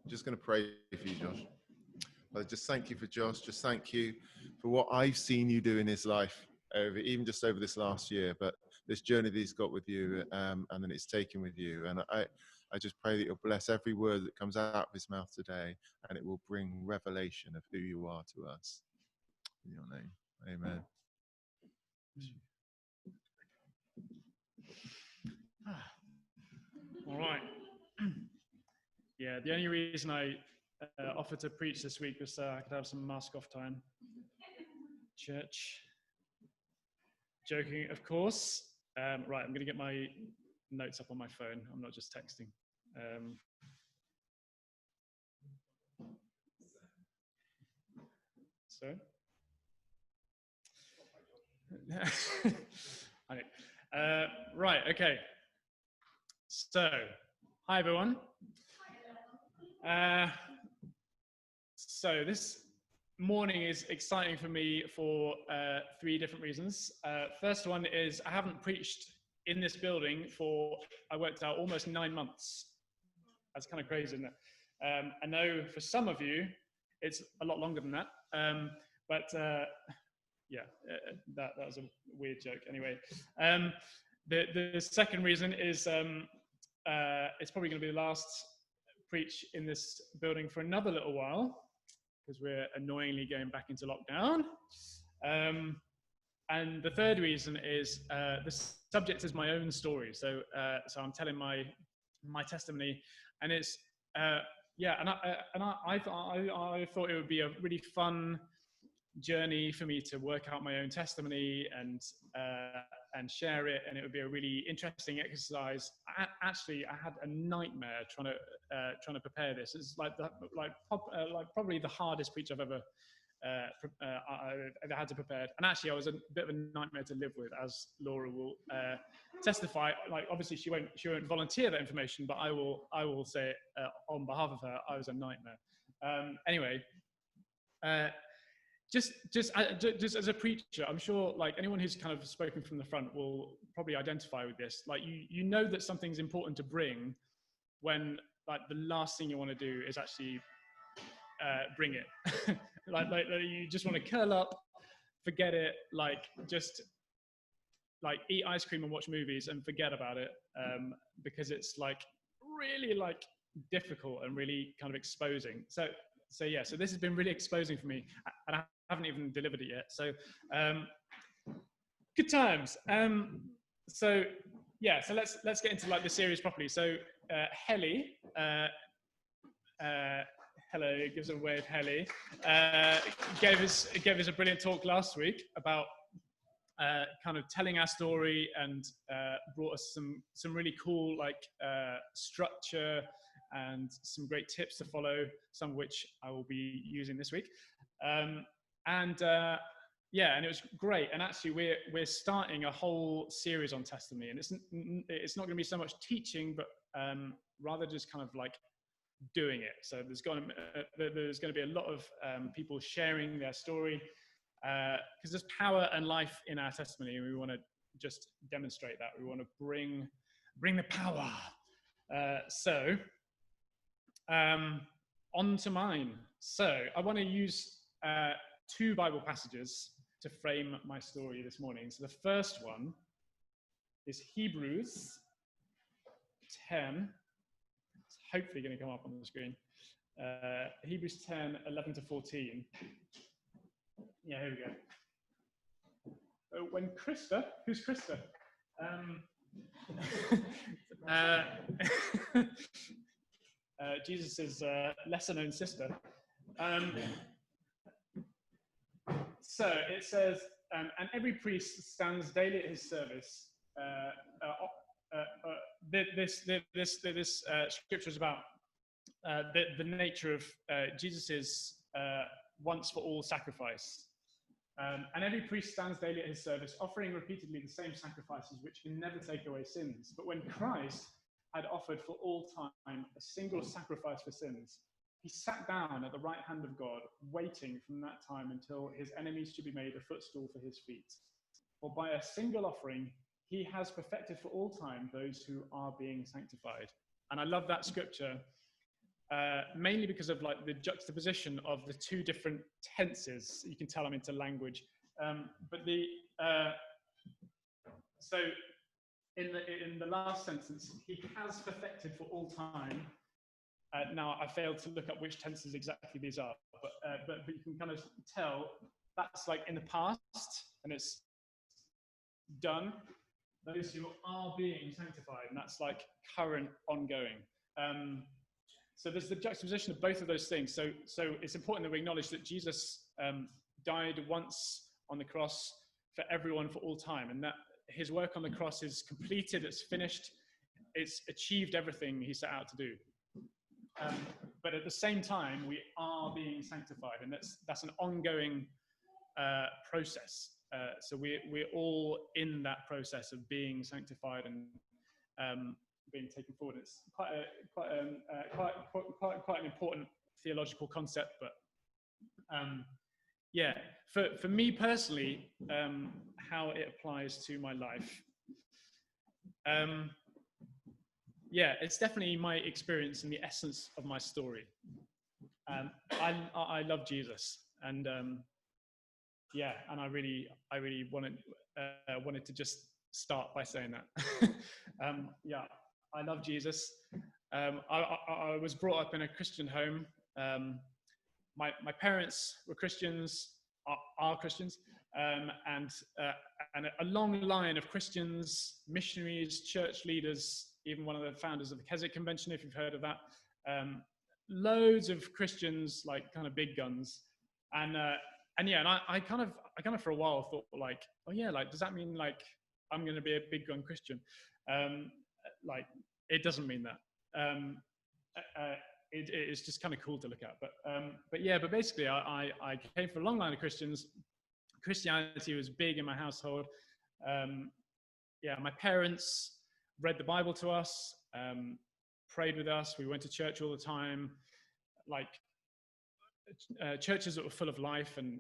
Just gonna pray for you, Josh. Father, just thank you for Josh. Just thank you for what I've seen you do in his life even just over this last year, but this journey that he's got with you, and then it's taken with you. And I just pray that you'll bless every word that comes out of his mouth today, and it will bring revelation of who you are to us. In your name, amen. All right. Yeah, the only reason I offered to preach this week was so I could have some mask off time. Church. Joking, of course. Right, I'm going to get my notes up on my phone. I'm not just texting. So. Right, okay. So, hi everyone. So this morning is exciting for me for 3 different reasons. First one is I haven't preached in this building for, I worked out, almost 9 months. That's kind of crazy, isn't it? I know for some of you, it's a lot longer than that. Yeah, that was a weird joke. Anyway, the second reason is it's probably going to be the last preach in this building for another little while, because we're annoyingly going back into lockdown. And the third reason is the subject is my own story. So I'm telling my testimony, and it's yeah, and I thought it would be a really fun journey for me to work out my own testimony and share it, and it would be a really interesting exercise. Actually, I had a nightmare trying to prepare this. It's probably the hardest preach I've ever had to prepare. And actually, I was a bit of a nightmare to live with, as Laura will testify. Like, obviously, she won't volunteer that information, but I will say it on behalf of her. I was a nightmare. Anyway. Just as a preacher, I'm sure like anyone who's kind of spoken from the front will probably identify with this. Like you know that something's important to bring when like the last thing you want to do is actually bring it. like you just want to curl up, forget it, like just like eat ice cream and watch movies and forget about it, because it's like really like difficult and really kind of exposing. So yeah, so this has been really exposing for me, and I haven't even delivered it yet. So good times. So yeah, so let's get into like the series properly. So Helly, hello, gives a wave. Helly gave us a brilliant talk last week about kind of telling our story, and brought us some really cool like structure and some great tips to follow, some of which I will be using this week. Yeah, and it was great. And actually, we're starting a whole series on testimony, and it's not going to be so much teaching, but rather just kind of like doing it. So there's going to be a lot of people sharing their story, because there's power and life in our testimony, and we want to just demonstrate that. We want to bring the power. On to mine. So I want to use 2 Bible passages to frame my story this morning. So the first one is Hebrews 10. It's hopefully going to come up on the screen. Hebrews 10, 11 to 14. Yeah, here we go. When Krista, who's Krista? Jesus' lesser-known sister. So it says, and every priest stands daily at his service. This scripture is about the nature of Jesus' once for all sacrifice. And every priest stands daily at his service, offering repeatedly the same sacrifices which can never take away sins. But when Christ had offered for all time a single sacrifice for sins, he sat down at the right hand of God, waiting from that time until his enemies should be made a footstool for his feet. For by a single offering, he has perfected for all time those who are being sanctified. And I love that scripture mainly because of like the juxtaposition of the two different tenses. You can tell I'm into language. But so in the last sentence, he has perfected for all time. Now I failed to look up which tenses exactly these are, but you can kind of tell that's like in the past and it's done. Those who are being sanctified, and that's like current, ongoing. So there's the juxtaposition of both of those things. So it's important that we acknowledge that Jesus died once on the cross for everyone for all time, and that his work on the cross is completed, it's finished, it's achieved everything he set out to do. But at the same time, we are being sanctified, and that's an ongoing process. So we're all in that process of being sanctified and being taken forward. It's quite an important theological concept, but yeah, for me personally, how it applies to my life. Yeah, it's definitely my experience and the essence of my story. I love Jesus, and yeah, and I really wanted to just start by saying that. Yeah, I love Jesus. I was brought up in a Christian home. My parents were Christians, are Christians, and a long line of Christians, missionaries, church leaders, even one of the founders of the Keswick Convention, if you've heard of that. Loads of Christians, like kind of big guns, and yeah, and I kind of for a while thought like, oh yeah, like does that mean like I'm going to be a big gun Christian? Like it doesn't mean that. It's just kind of cool to look at, but yeah, but basically I came from a long line of Christians. Christianity was big in my household. Yeah, my parents read the Bible to us, prayed with us. We went to church all the time, like churches that were full of life, and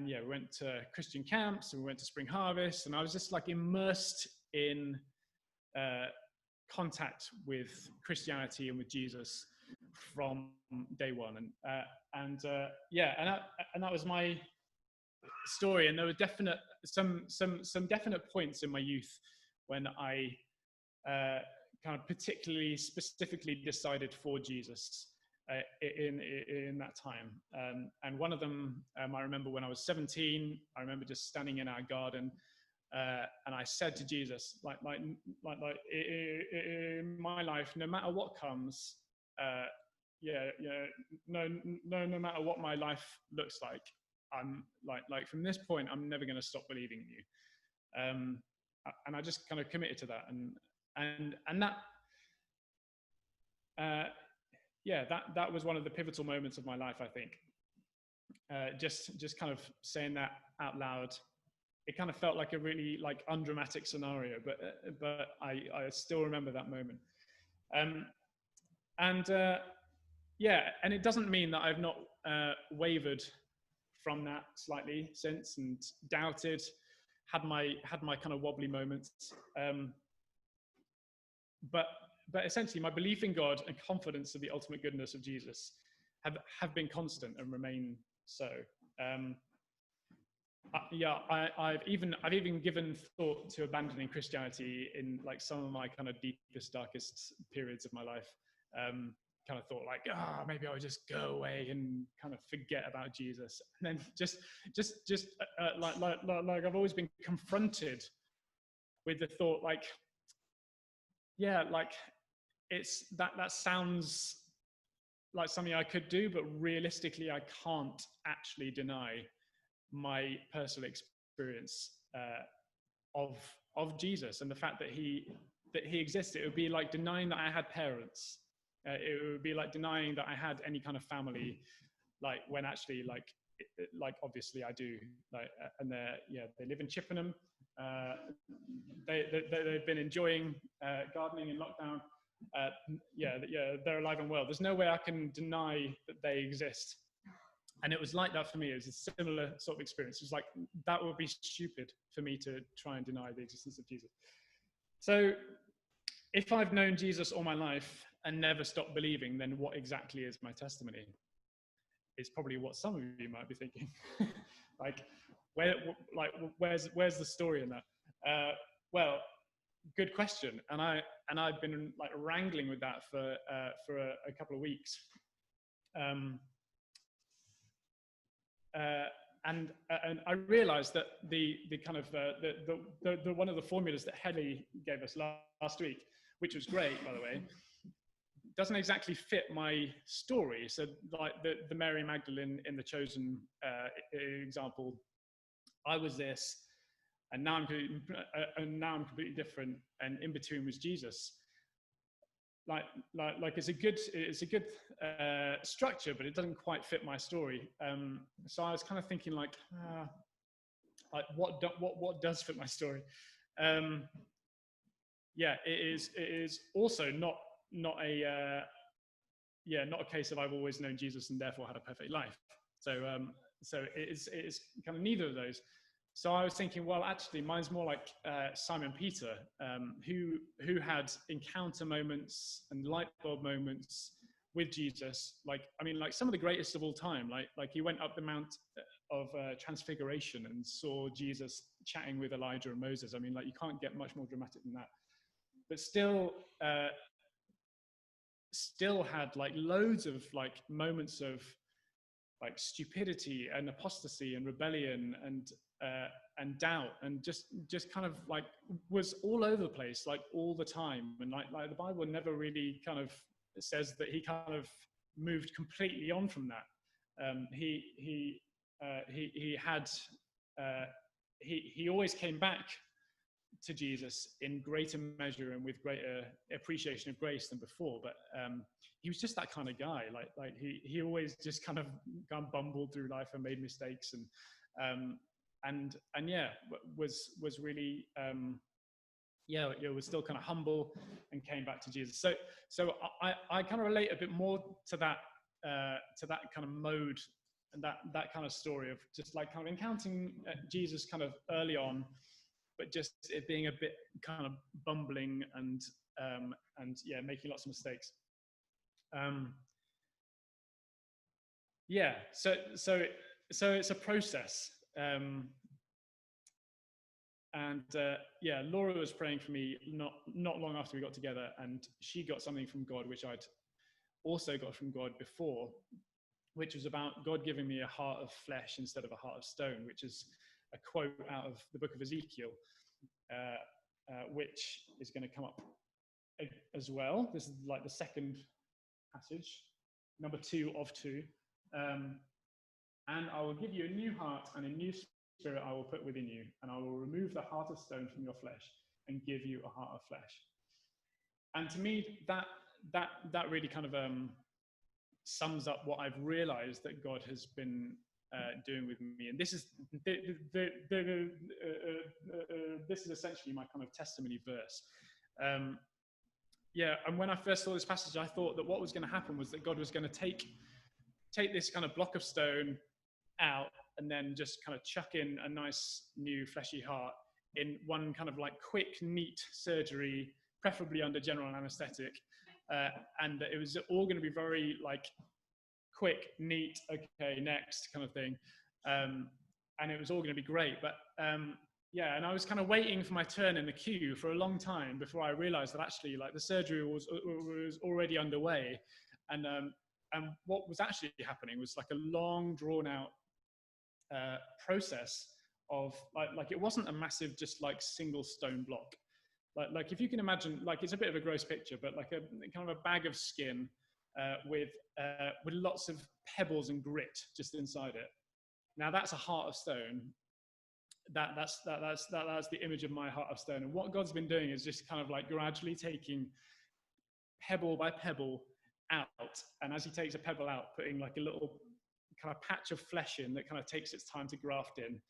yeah, we went to Christian camps and we went to Spring Harvest, and I was just like immersed in contact with Christianity and with Jesus from day one, and yeah, and that was my story. And there were some definite points in my youth when I kind of particularly specifically decided for Jesus in that time, and one of them I remember when I was 17. I remember just standing in our garden. And I said to Jesus, like in my life, no matter what comes, no matter what my life looks like, I'm like from this point, I'm never going to stop believing in you. And I just kind of committed to that, and that, yeah, that was one of the pivotal moments of my life, I think. Just kind of saying that out loud. It kind of felt like a really like undramatic scenario, but I still remember that moment. Yeah, and it doesn't mean that I've not wavered from that slightly since, and doubted, had my kind of wobbly moments. But essentially, my belief in God and confidence of the ultimate goodness of Jesus have been constant and remain so. Yeah, I've even given thought to abandoning Christianity in like some of my kind of deepest, darkest periods of my life. Kind of thought like, maybe I'll just go away and kind of forget about Jesus. And then just like I've always been confronted with the thought like, yeah, like it's that sounds like something I could do, but realistically, I can't actually deny my personal experience of Jesus and the fact that he existed. It would be like denying that I had parents. It would be like denying that I had any kind of family, like when actually like obviously I do. Like, and they live in Chippenham. They've been enjoying gardening in lockdown. Yeah, they're alive and well. There's no way I can deny that they exist. And it was like that for me. It was a similar sort of experience. It was like, that would be stupid for me to try and deny the existence of Jesus. So if I've known Jesus all my life, and never stop believing, then what exactly is my testimony? It's probably what some of you might be thinking. like, where's the story in that? Well, good question, and I've been like wrangling with that for a couple of weeks. And I realized that the kind of the one of the formulas that Helly gave us last week, which was great, by the way, doesn't exactly fit my story. So like the Mary Magdalene in the Chosen example, I was this, and now I'm completely different, and in between was Jesus. Like it's a good structure, but it doesn't quite fit my story. So I was kind of thinking like what does fit my story? Yeah, it is also not a case of I've always known Jesus and therefore had a perfect life. So it is kind of neither of those. So I was thinking, well, actually, mine's more like Simon Peter, who had encounter moments and light bulb moments with Jesus. Like some of the greatest of all time. Like he went up the Mount of Transfiguration and saw Jesus chatting with Elijah and Moses. I mean, like, you can't get much more dramatic than that. But still had like loads of like moments of like stupidity and apostasy and rebellion and doubt, and just kind of like was all over the place, like all the time. And like the Bible never really kind of says that he kind of moved completely on from that. He always came back to Jesus in greater measure and with greater appreciation of grace than before. But he was just that kind of guy. Like he always just kind of bumbled through life and made mistakes, and yeah, was really it was still kind of humble and came back to Jesus. So I kind of relate a bit more to that kind of mode and that kind of story of just like kind of encountering Jesus kind of early on, but just it being a bit kind of bumbling and making lots of mistakes. So it's a process. Laura was praying for me not long after we got together, and she got something from God, which I'd also got from God before, which was about God giving me a heart of flesh instead of a heart of stone, which is a quote out of the book of Ezekiel, which is going to come up as well. This is like the second passage, number 2 of 2. And I will give you a new heart, and a new spirit I will put within you, and I will remove the heart of stone from your flesh and give you a heart of flesh. And to me, that really kind of sums up what I've realized that God has been doing with me. And this is essentially my kind of testimony verse. And when I first saw this passage, I thought that what was going to happen was that God was going to take this kind of block of stone out and then just kind of chuck in a nice new fleshy heart in one kind of like quick, neat surgery, preferably under general anesthetic. And it was all going to be very like quick, neat, okay, next kind of thing. And it was all going to be great. But and I was kind of waiting for my turn in the queue for a long time before I realized that actually like the surgery was already underway. And what was actually happening was like a long drawn out process of like it wasn't a massive just like single stone block. Like if you can imagine, like it's a bit of a gross picture, but like a kind of a bag of skin with lots of pebbles and grit just inside it. Now that's a heart of stone. That's the image of my heart of stone. And what God's been doing is just kind of like gradually taking pebble by pebble out, and as he takes a pebble out, putting like a little kind of patch of flesh in that kind of takes its time to graft in.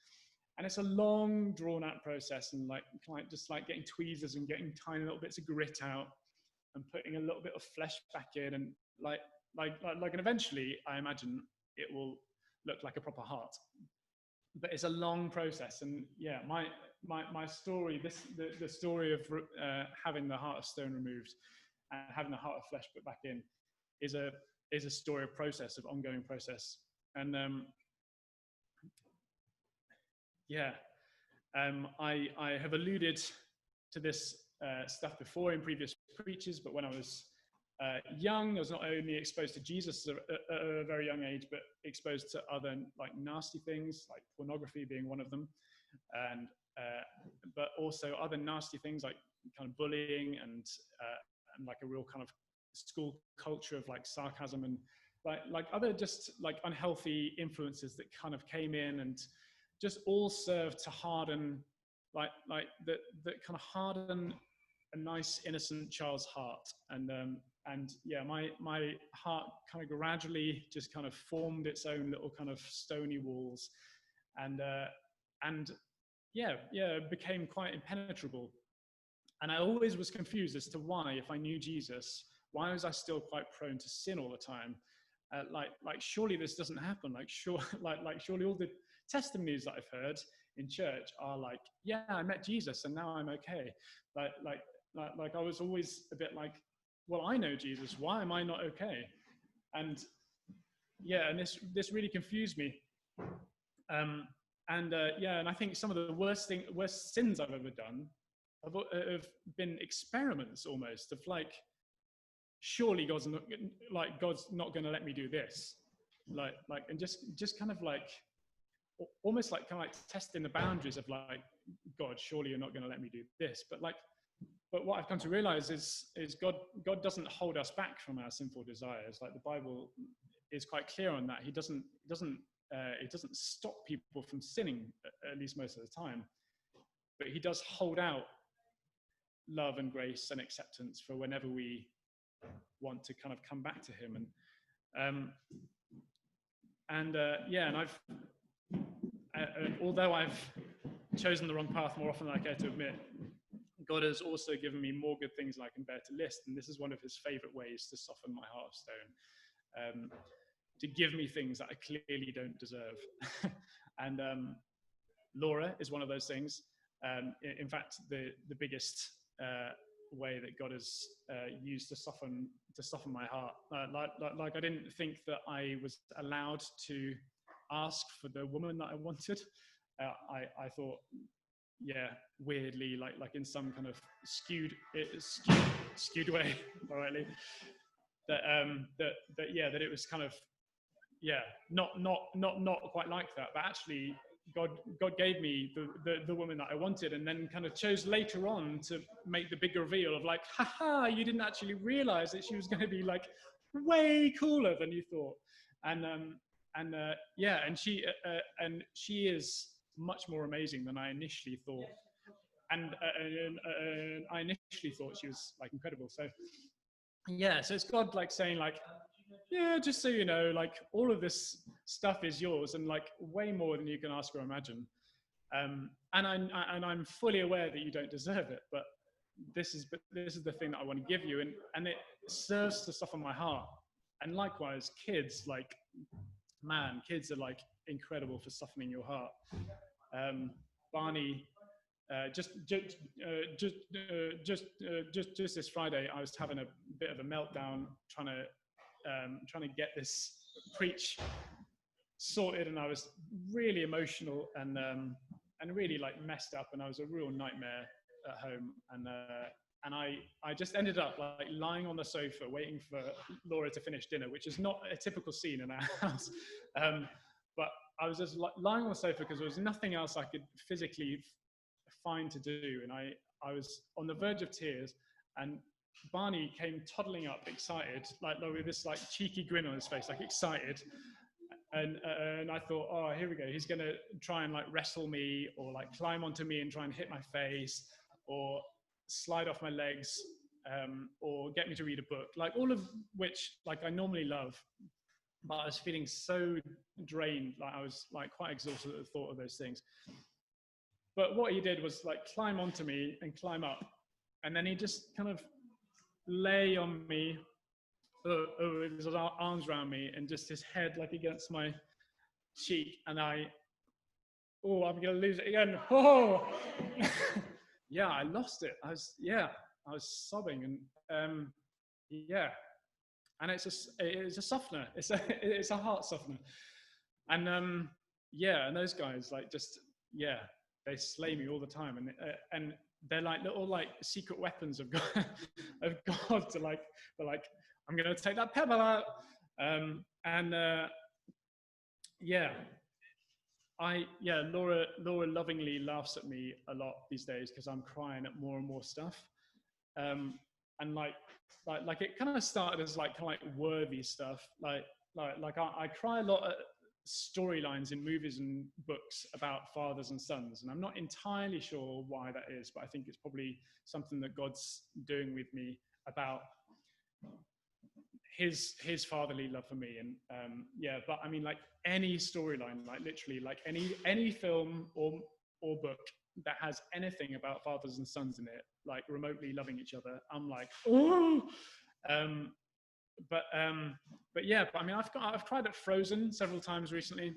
And it's a long drawn out process, and like just like getting tweezers and getting tiny little bits of grit out and putting a little bit of flesh back in, and and eventually I imagine it will look like a proper heart. But it's a long process. And yeah, my story, the story of having the heart of stone removed, and having the heart of flesh put back in is a story of process, of ongoing process. And I have alluded to this stuff before in previous preaches, but when I was young, I was not only exposed to Jesus at a very young age, but exposed to other like nasty things, like pornography being one of them, and but also other nasty things like kind of bullying and like a real kind of school culture of like sarcasm and like other just like unhealthy influences that kind of came in and just all served to harden like that kind of harden a nice innocent child's heart. And yeah, my heart kind of gradually just kind of formed its own little kind of stony walls, and it became quite impenetrable. And I always was confused as to why, if I knew Jesus, why was I still quite prone to sin all the time? Like surely this doesn't happen. Like surely all the testimonies that I've heard in church are like, yeah, I met Jesus and now I'm okay. Like I was always a bit like, well, I know Jesus, why am I not okay? And yeah, and this really confused me. And I think some of the worst sins I've ever done have been experiments almost of like, surely God's not going to let me do this, and just kind of like almost like kind of like testing the boundaries of like, God, surely you're not going to let me do this. But what I've come to realize is God doesn't hold us back from our sinful desires. Like the Bible is quite clear on that. He doesn't stop people from sinning, at least most of the time. But he does hold out love and grace and acceptance for whenever we want to kind of come back to him. And I've although I've chosen the wrong path more often than I care to admit, God has also given me more good things than I can bear to list, and this is one of his favorite ways to soften my heart of stone, to give me things that I clearly don't deserve. And Laura is one of those things. In fact, the biggest way that God has used to soften my heart. Like I didn't think that I was allowed to ask for the woman that I wanted. I thought, yeah, weirdly, like in some kind of skewed way, all rightly, that it was kind of, yeah, not quite like that, but actually God gave me the woman that I wanted, and then kind of chose later on to make the big reveal of like, haha, you didn't actually realize that she was going to be like way cooler than you thought. And she is much more amazing than I initially thought. And I initially thought she was like incredible. So yeah, so it's God like saying like, yeah, just so you know, like all of this stuff is yours, and like way more than you can ask or imagine. And I'm fully aware that you don't deserve it, but this is the thing that I want to give you, and it serves to soften my heart. And likewise, kids, like, man, kids are like incredible for softening your heart. Barney, just this Friday, I was having a bit of a meltdown trying to get this preach sorted, and I was really emotional and really like messed up, and I was a real nightmare at home, and I just ended up like lying on the sofa waiting for Laura to finish dinner, which is not a typical scene in our house, but I was just lying on the sofa because there was nothing else I could physically find to do, and I was on the verge of tears, and Barney came toddling up, excited, like with this like cheeky grin on his face, like excited, and I thought, oh, here we go. He's gonna try and like wrestle me, or like climb onto me and try and hit my face, or slide off my legs, or get me to read a book, like all of which like I normally love, but I was feeling so drained, like I was like quite exhausted at the thought of those things. But what he did was like climb onto me and climb up, and then he just kind of lay on me, with his arms around me, and just his head like against my cheek, and I'm gonna lose it again. Oh, yeah, I lost it. I was sobbing, yeah, and it's a softener. It's a heart softener. And yeah, and those guys like just yeah, they slay me all the time, and they're like little like secret weapons of God, of God to like, they're like, I'm gonna take that pebble out, and yeah, Laura lovingly laughs at me a lot these days because I'm crying at more and more stuff, and like it kind of started as like kind of like worthy stuff, like I cry a lot at storylines in movies and books about fathers and sons, and I'm not entirely sure why that is, but I think it's probably something that God's doing with me about his fatherly love for me. And yeah, but I mean, like any storyline, like literally like any film or book that has anything about fathers and sons in it, like remotely loving each other, I'm like, oh. um but yeah, but I mean, I've cried at Frozen several times recently.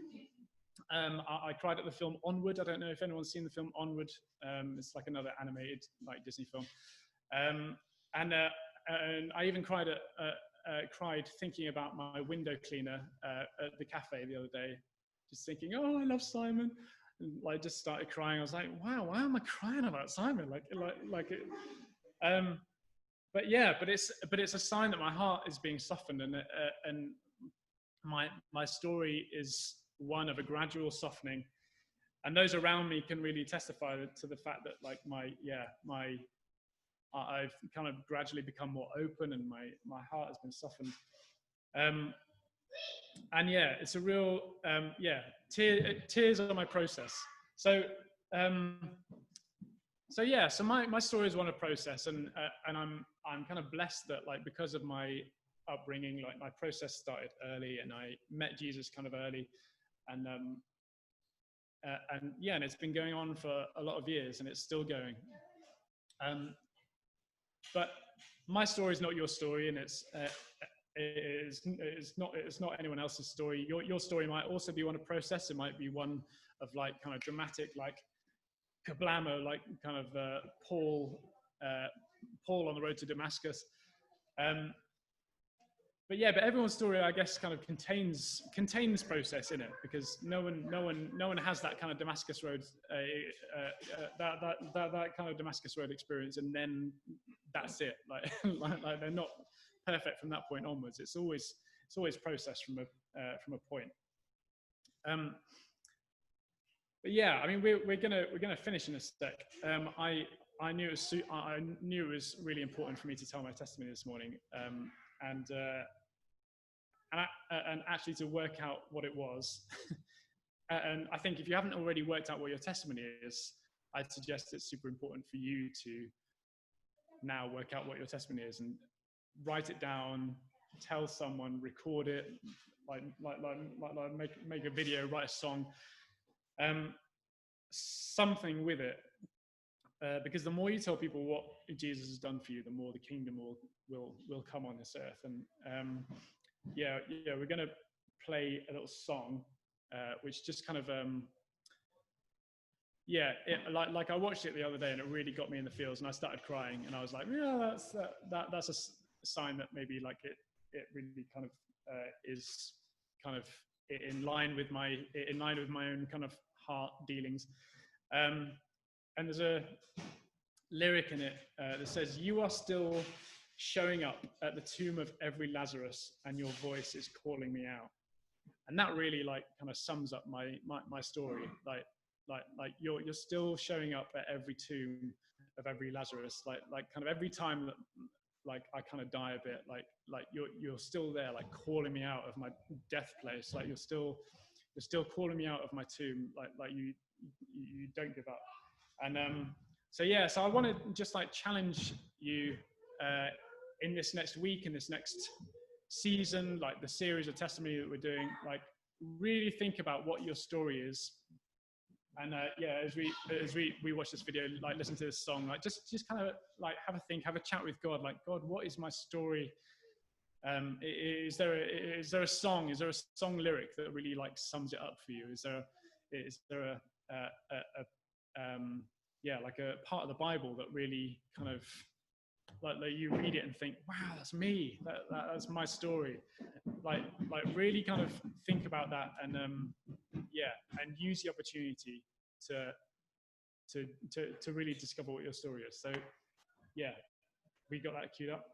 I cried at the film Onward. I don't know if anyone's seen the film Onward. It's like another animated like Disney film. Um, and I even cried thinking about my window cleaner at the cafe the other day, just thinking, oh, I love Simon. And I just started crying. I was like, wow, why am I crying about Simon? But yeah, but it's a sign that my heart is being softened, and my story is one of a gradual softening, and those around me can really testify to the fact that like I've kind of gradually become more open, and my heart has been softened. And yeah, it's a real tears are my process. So so yeah, so my story is one of process, and I'm kind of blessed that like because of my upbringing, like my process started early, and I met Jesus kind of early, and yeah, and it's been going on for a lot of years, and it's still going. But my story is not your story, and it's not anyone else's story. Your story might also be one of process. It might be one of like kind of dramatic, like kablamo, like kind of Paul on the road to Damascus. But yeah, but everyone's story, I guess, kind of contains process in it, because no one has that kind of Damascus Road, that kind of Damascus Road experience, and then that's it. Like, like they're not perfect from that point onwards. It's always process from a point. But yeah, I mean, we're gonna finish in a sec. I knew it was really important for me to tell my testimony this morning, and actually to work out what it was. And I think if you haven't already worked out what your testimony is, I'd suggest it's super important for you to now work out what your testimony is and write it down, tell someone, record it, like make a video, write a song, something with it. Because the more you tell people what Jesus has done for you, the more the kingdom will come on this earth. And yeah, we're going to play a little song, which just kind of, like I watched it the other day, and it really got me in the feels, and I started crying, and I was like, yeah, that's a sign that maybe like it really kind of is kind of in line with my own kind of heart dealings. And there's a lyric in it that says, "You are still showing up at the tomb of every Lazarus, and your voice is calling me out." And that really like kind of sums up my story. Like you're still showing up at every tomb of every Lazarus. Like kind of every time that like I kind of die a bit, like you're still there, like calling me out of my death place. Like you're still calling me out of my tomb. Like you don't give up. And so yeah, so I want to just like challenge you in this next week, in this next season, like the series of testimony that we're doing, like really think about what your story is. And yeah, as we watch this video, like listen to this song, like just kind of like have a chat with God, like, God, what is my story? Is there a song lyric that really like sums it up for you? Is there a like a part of the Bible that really kind of like you read it and think, wow, that's me. That's my story. Like really kind of think about that, and and use the opportunity to really discover what your story is. So yeah, we got that queued up.